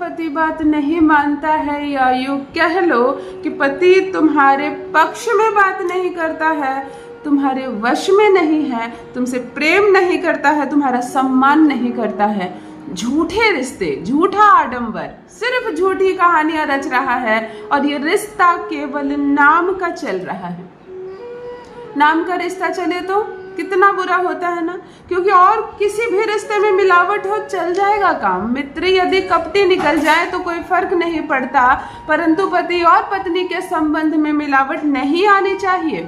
पति बात नहीं मानता है, या यूं कह लो कि पति तुम्हारे पक्ष में बात नहीं करता है, तुम्हारे वश में नहीं है, तुमसे प्रेम नहीं करता है, तुम्हारा सम्मान नहीं करता है, झूठे रिश्ते, झूठा आडंबर, सिर्फ झूठी कहानियां रच रहा है, और ये रिश्ता केवल नाम का चल रहा है। नाम का रिश्ता चले तो कितना बुरा होता है ना, क्योंकि और किसी भी रिश्ते में मिलावट हो चल जाएगा काम। मित्र यदि कपटी निकल जाए तो कोई फर्क नहीं पड़ता, परंतु पति और पत्नी के संबंध में मिलावट नहीं आनी चाहिए।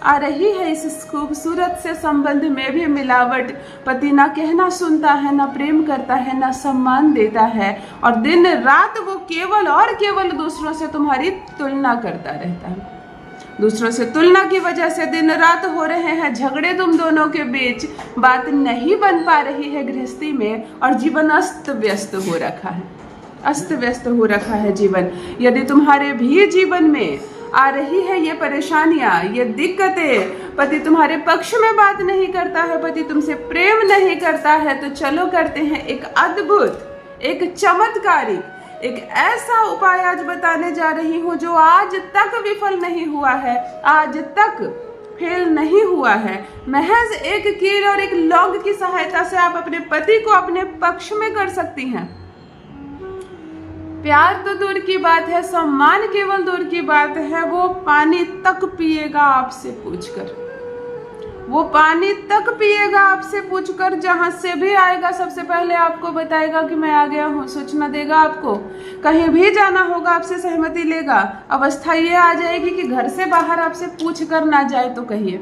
आ रही है इस खूबसूरत से संबंध में भी मिलावट। पति ना कहना सुनता है, ना प्रेम करता है, ना सम्मान देता है, और दिन रात वो केवल और केवल दूसरों से तुम्हारी तुलना करता रहता है। दूसरों से तुलना की वजह से दिन रात हो रहे हैं झगड़े तुम दोनों के बीच, बात नहीं बन पा रही है गृहस्थी में, और जीवन अस्त व्यस्त हो रखा है, अस्त व्यस्त हो रखा है जीवन। यदि तुम्हारे भी जीवन में आ रही है ये परेशानियां, ये दिक्कतें, पति तुम्हारे पक्ष में बात नहीं करता है, पति तुमसे प्रेम नहीं करता है, तो चलो करते हैं एक अद्भुत, एक चमत्कारिक, एक ऐसा उपाय आज बताने जा रही हूँ जो आज तक विफल नहीं हुआ है, आज तक फेल नहीं हुआ है। महज एक कील और एक लौंग की सहायता से आप अपने पति को अपने पक्ष में कर सकती हैं। प्यार तो दूर की बात है, सम्मान केवल दूर की बात है, वो पानी तक पिएगा आपसे पूछकर, वो पानी तक पिएगा आपसे पूछकर, जहां से भी आएगा सबसे पहले आपको बताएगा कि मैं आ गया हूँ, सूचना देगा आपको। कहीं भी जाना होगा आपसे सहमति लेगा। अवस्था ये आ जाएगी कि घर से बाहर आपसे पूछ कर ना जाए तो कहिए।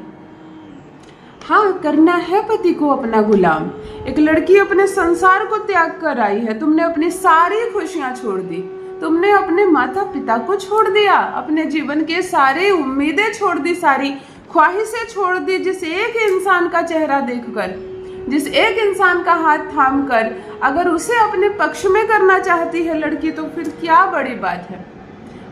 हाँ, करना है पति को अपना गुलाम। एक लड़की अपने संसार को त्याग कर आई है, तुमने अपनी सारी खुशियां छोड़ दी, तुमने अपने माता पिता को छोड़ दिया, अपने जीवन के सारे उम्मीदें छोड़ दी, सारी ख्वाहिशें छोड़ दी। जिस एक इंसान का चेहरा देखकर, जिस एक इंसान का हाथ थाम कर अगर उसे अपने पक्ष में करना चाहती है लड़की, तो फिर क्या बड़ी बात है।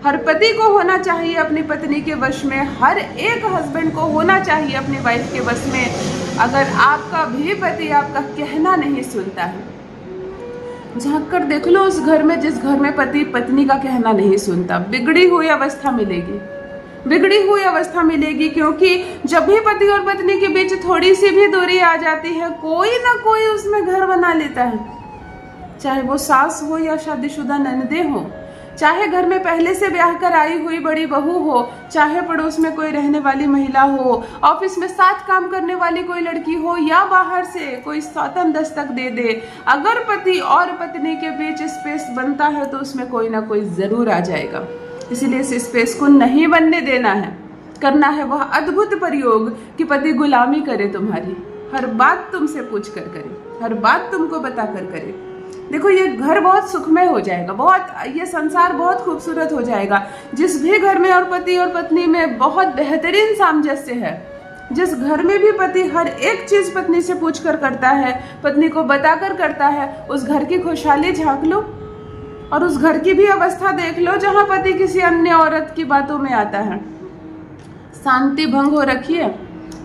हर पति को होना चाहिए अपनी पत्नी के वश में, हर एक हस्बैंड को होना चाहिए अपनी वाइफ के वश में। अगर आपका भी पति आपका कहना नहीं सुनता है, झांक कर देख लो उस घर में जिस घर में पति पत्नी का कहना नहीं सुनता, बिगड़ी हुई अवस्था मिलेगी, बिगड़ी हुई अवस्था मिलेगी। क्योंकि जब भी पति और पत्नी के बीच थोड़ी सी भी दूरी आ जाती है, कोई ना कोई उसमें घर बना लेता है, चाहे वो सास हो या शादीशुदा ननदे हो, चाहे घर में पहले से ब्याह कर आई हुई बड़ी बहू हो, चाहे पड़ोस में कोई रहने वाली महिला हो, ऑफिस में साथ काम करने वाली कोई लड़की हो, या बाहर से कोई सौतन दस्तक दे दे। अगर पति और पत्नी के बीच स्पेस बनता है तो उसमें कोई ना कोई जरूर आ जाएगा। इसीलिए इस स्पेस को नहीं बनने देना है। करना है वह अद्भुत प्रयोग कि पति गुलामी करे तुम्हारी, हर बात तुमसे पूछ कर करे, हर बात तुमको बता कर करे। देखो, ये घर बहुत सुखमय हो जाएगा, बहुत, ये संसार बहुत खूबसूरत हो जाएगा। जिस भी घर में और पति और पत्नी में बहुत बेहतरीन सामंजस्य है, जिस घर में भी पति हर एक चीज पत्नी से पूछ कर करता है, पत्नी को बताकर करता है, उस घर की खुशहाली झांक लो और उस घर की भी अवस्था देख लो जहां पति किसी अन्य औरत की बातों में आता है। शांति भंग हो रखी है,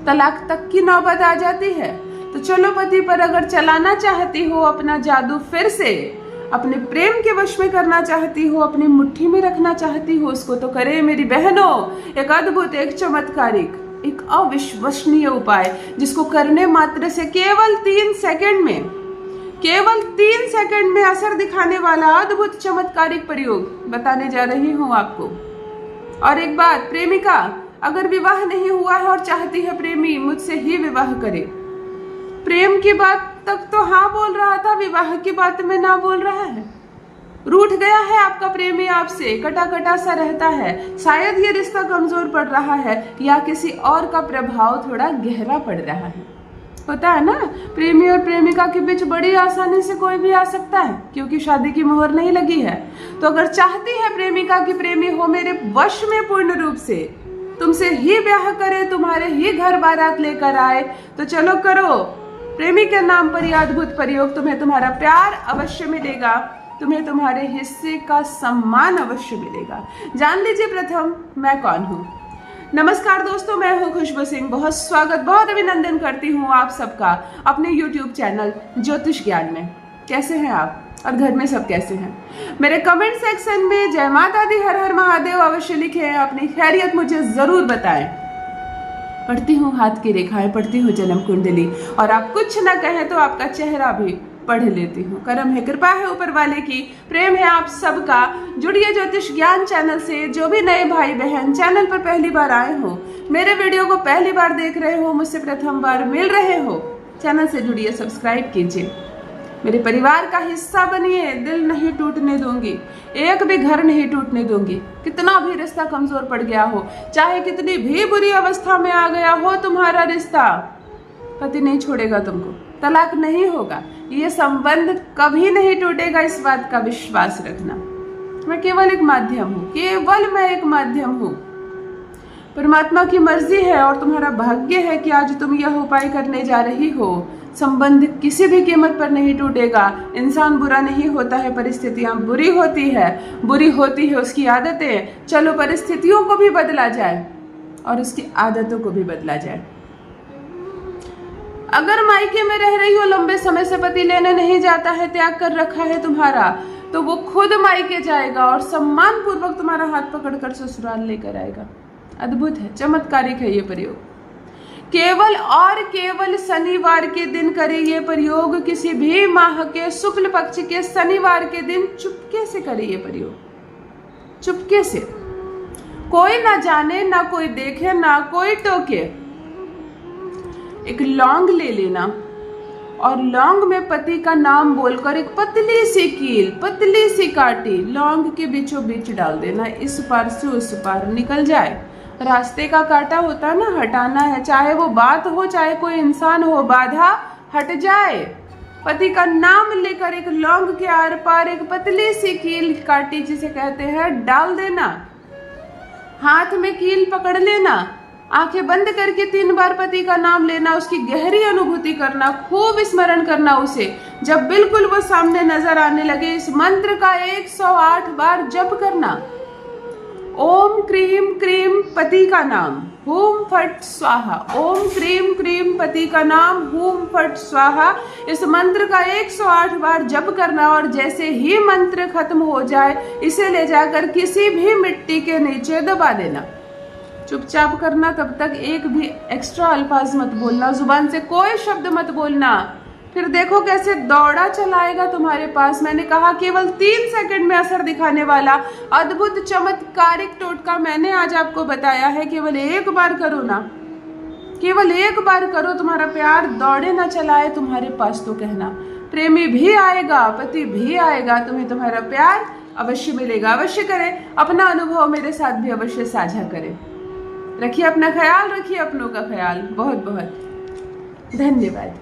तलाक तक की नौबत आ जाती है। तो चलो, पति पर अगर चलाना चाहती हो अपना जादू, फिर से अपने प्रेम के वश में करना चाहती हो, अपनी मुट्ठी में रखना चाहती हो, उसको तो करे मेरी बहनों। एक अद्भुत, एक चमत्कारिक, एक अविश्वसनीय उपाय, जिसको करने मात्र से केवल 3 सेकंड में, केवल 3 सेकंड में असर दिखाने वाला अद्भुत चमत्कारिक प्रयोग बताने जा रही हूँ आपको। और एक बात, प्रेमिका अगर विवाह नहीं हुआ है और चाहती है प्रेमी मुझसे ही विवाह करे, प्रेम की बात तक तो हाँ बोल रहा था, विवाह की बात में ना बोल रहा है, रूठ गया है आपका प्रेमी, आपसे कटा कटा सा रहता है, शायद ये रिश्ता कमजोर पड़ रहा है, या किसी और का प्रभाव थोड़ा गहरा पड़ रहा है। होता है ना, प्रेमी और प्रेमिका के बीच बड़ी आसानी से कोई भी आ सकता है, क्योंकि शादी की मोहर नहीं लगी है। तो अगर चाहती है प्रेमिका की प्रेमी हो मेरे वश में पूर्ण रूप से, तुमसे ही ब्याह करे, तुम्हारे ही घर बारात लेकर आए, तो चलो करो प्रेमी के नाम पर यह अद्भुत प्रयोग। तुम्हें तुम्हारा प्यार अवश्य मिलेगा, तुम्हें तुम्हारे हिस्से का सम्मान अवश्य मिलेगा। जान लीजिए प्रथम मैं कौन हूँ। नमस्कार दोस्तों, मैं हूँ खुशबू सिंह। बहुत स्वागत, बहुत अभिनंदन करती हूँ आप सबका अपने YouTube चैनल ज्योतिष ज्ञान में। कैसे हैं आप? और घर में सब कैसे हैं? मेरे कमेंट सेक्शन में जय माता दी, हर हर महादेव अवश्य लिखें, अपनी खैरियत मुझे जरूर बताएं। पढ़ती हूँ हाथ की रेखाएं, पढ़ती हूँ जन्म कुंडली, और आप कुछ ना कहें तो आपका चेहरा भी पढ़ लेती हूँ। करम है, कृपा है ऊपर वाले की, प्रेम है आप सबका। जुड़िए ज्योतिष ज्ञान चैनल से। जो भी नए भाई बहन चैनल पर पहली बार आए हो, मेरे वीडियो को पहली बार देख रहे हो, मुझसे प्रथम बार मिल रहे हो, चैनल से जुड़िए, सब्सक्राइब कीजिए, मेरे परिवार का हिस्सा बनिए। दिल नहीं टूटने दूंगी, एक भी घर नहीं टूटने दूंगी। कितना भी रिश्ता कमजोर पड़ गया हो, चाहे कितनी भी बुरी अवस्था में आ गया हो तुम्हारा रिश्ता, पति नहीं छोड़ेगा तुमको, तलाक नहीं होगा, ये संबंध कभी नहीं टूटेगा, इस बात का विश्वास रखना। मैं केवल एक माध्यम हूँ, केवल मैं एक माध्यम हूँ। परमात्मा की मर्जी है और तुम्हारा भाग्य है कि आज तुम यह उपाय करने जा रही हो। संबंध किसी भी कीमत पर नहीं टूटेगा। इंसान बुरा नहीं होता है, परिस्थितियां बुरी होती है उसकी आदतें। चलो परिस्थितियों को भी बदला जाए और उसकी आदतों को भी बदला जाए। अगर मायके में रह रही हो, लंबे समय से पति लेने नहीं जाता है, त्याग कर रखा है तुम्हारा, तो वो खुद मायके जाएगा और सम्मान पूर्वक तुम्हारा हाथ पकड़कर ससुराल लेकर आएगा। अद्भुत है, चमत्कारिक है ये प्रयोग। केवल और केवल शनिवार के दिन करें ये प्रयोग। किसी भी माह के शुक्ल पक्ष के शनिवार के दिन चुपके से करें ये प्रयोग, चुपके से, कोई ना जाने, ना कोई देखे, ना कोई टोके। एक लौंग ले लेना और लौंग में पति का नाम बोलकर एक पतली सी कील, पतली सी काटी लौंग के बीचों बीच डाल देना। इस पार से उस पार निकल जाए। रास्ते का कांटा होता है ना, हटाना है, चाहे वो बात हो चाहे कोई इंसान हो, बाधा हट जाए। पति का नाम लेकर एक लौंग के आर पार एक पतली सी कील काटी, जिसे कहते हैं, डाल देना। हाथ में कील पकड़ लेना, आंखें बंद करके 3 बार पति का नाम लेना, उसकी गहरी अनुभूति करना, खूब स्मरण करना उसे। जब बिल्कुल वो सामने नजर आने लगे, इस मंत्र का 108 बार जप करना। ओम क्रीम क्रीम पति का नाम, हूम फट स्वाहा। ओम क्रीम क्रीम पति का नाम, हूम फट स्वाहा। इस मंत्र का 108 बार जप करना और जैसे ही मंत्र खत्म हो जाए, इसे ले जाकर किसी भी मिट्टी के नीचे दबा देना। चुपचाप करना, तब तक एक भी एक्स्ट्रा अल्फाज मत बोलना, जुबान से कोई शब्द मत बोलना। फिर देखो कैसे दौड़ा चलाएगा तुम्हारे पास। मैंने कहा केवल 3 सेकंड में असर दिखाने वाला अद्भुत चमत्कारिक टोटका मैंने आज आपको बताया है। केवल एक बार करो ना, केवल एक बार करो, तुम्हारा प्यार दौड़े ना चलाए तुम्हारे पास तो कहना। प्रेमी भी आएगा, पति भी आएगा, तुम्हें तुम्हारा प्यार अवश्य मिलेगा। अवश्य करें, अपना अनुभव मेरे साथ भी अवश्य साझा करें। रखिए अपना ख्याल, रखिए अपनों का ख्याल। बहुत बहुत धन्यवाद।